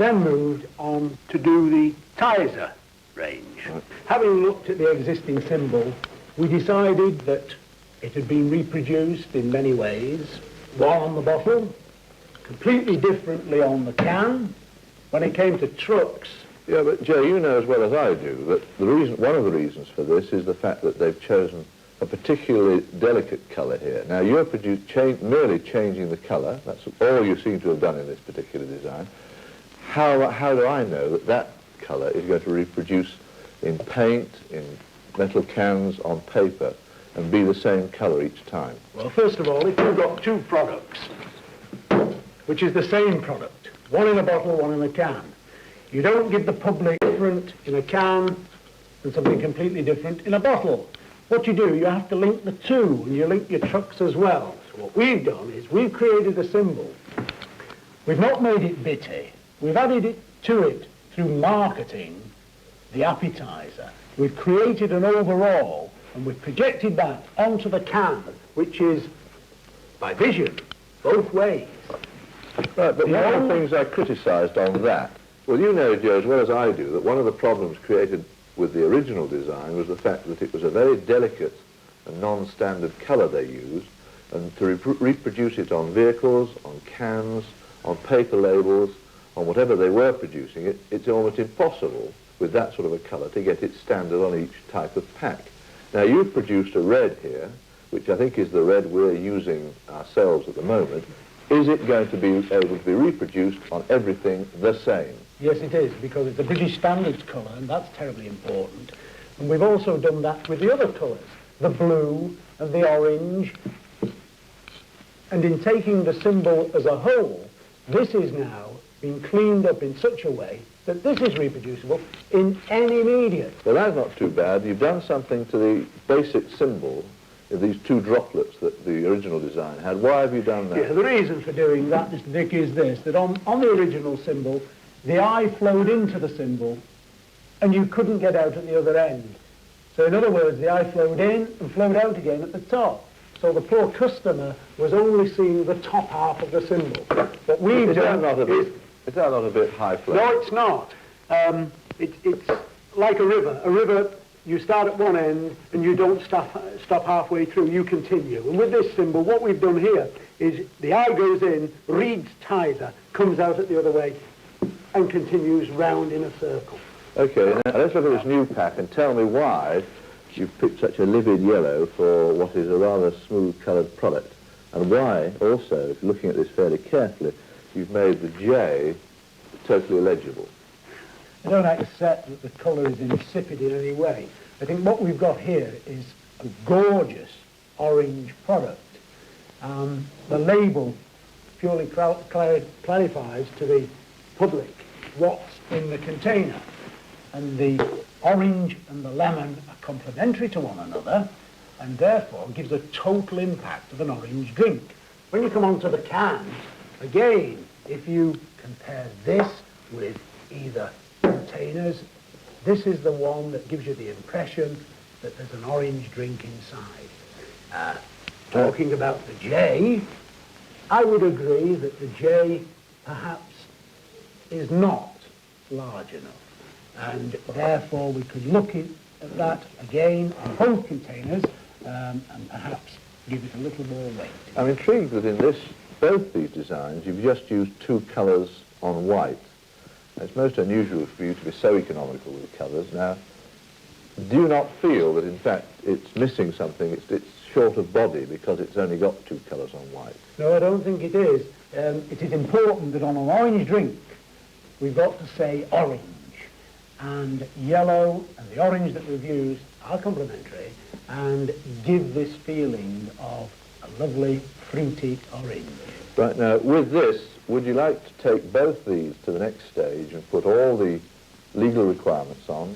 then moved on to do the Tizer range. Right. Having looked at the existing symbol, we decided that it had been reproduced in many ways. One on the bottle, completely differently on the can. When it came to trucks... Yeah, but Joe, you know as well as I do that one of the reasons for this is the fact that they've chosen a particularly delicate colour here. Now, you're merely changing the colour. That's all you seem to have done in this particular design. How do I know that that colour is going to reproduce in paint, in metal cans, on paper, and be the same colour each time? Well, first of all, if you've got two products, which is the same product, one in a bottle, one in a can, you don't give the public different in a can and something completely different in a bottle. What you do, you have to link the two, and you link your trucks as well. So what we've done is we've created a symbol. We've not made it bitty. We've added it to it through marketing, the appetizer. We've created an overall, and we've projected that onto the can, which is by vision, both ways. Right, but one of the things I criticised on that, well, you know, Joe, as well as I do, that one of the problems created with the original design was the fact that it was a very delicate and non-standard colour they used, and to reproduce it on vehicles, on cans, on paper labels, on whatever they were producing, it's almost impossible with that sort of a colour to get it standard on each type of pack. Now, you've produced a red here, which I think is the red we're using ourselves at the moment. Is it going to be able to be reproduced on everything the same? Yes, it is, because it's a British Standards colour, and that's terribly important. And we've also done that with the other colours, the blue and the orange. And in taking the symbol as a whole, this is now being cleaned up in such a way that this is reproducible in any medium. Well, that's not too bad. You've done something to the basic symbol, these two droplets that the original design had. Why have you done that? Yeah, the reason for doing that, Mr Dick, is this, that on the original symbol, the eye flowed into the symbol and you couldn't get out at the other end. So in other words, the eye flowed in and flowed out again at the top. So the poor customer was only seeing the top half of the symbol. What we've done is... Is that not a bit high flow? No, it's not. It's like a river. A river, you start at one end and you don't stop halfway through, you continue. And with this symbol, what we've done here is the eye goes in, reads Tizer, comes out at the other way, and continues round in a circle. Okay, now let's look at this new pack and tell me why you've picked such a livid yellow for what is a rather smooth-coloured product, and why, also, if you're looking at this fairly carefully, you've made the J totally illegible. I don't accept that the colour is insipid in any way. I think what we've got here is a gorgeous orange product. The label purely clarifies to the public what's in the container. And the orange and the lemon are complementary to one another, and therefore gives a total impact of an orange drink. When you come onto the can, again, if you compare this with either containers, this is the one that gives you the impression that there's an orange drink inside. Talking about the J, I would agree that the J perhaps is not large enough, and therefore we could look at that again on both containers and perhaps give it a little more weight. I'm intrigued that in both these designs you've just used two colours on white. It's most unusual for you to be so economical with colours. Now, do you not feel that in fact it's missing something, it's short of body because it's only got two colours on white? No, I don't think it is. It is important that on an orange drink we've got to say orange, and yellow and the orange that we've used are complementary and give this feeling of a lovely fruity orange. Right, now with this, would you like to take both these to the next stage and put all the legal requirements on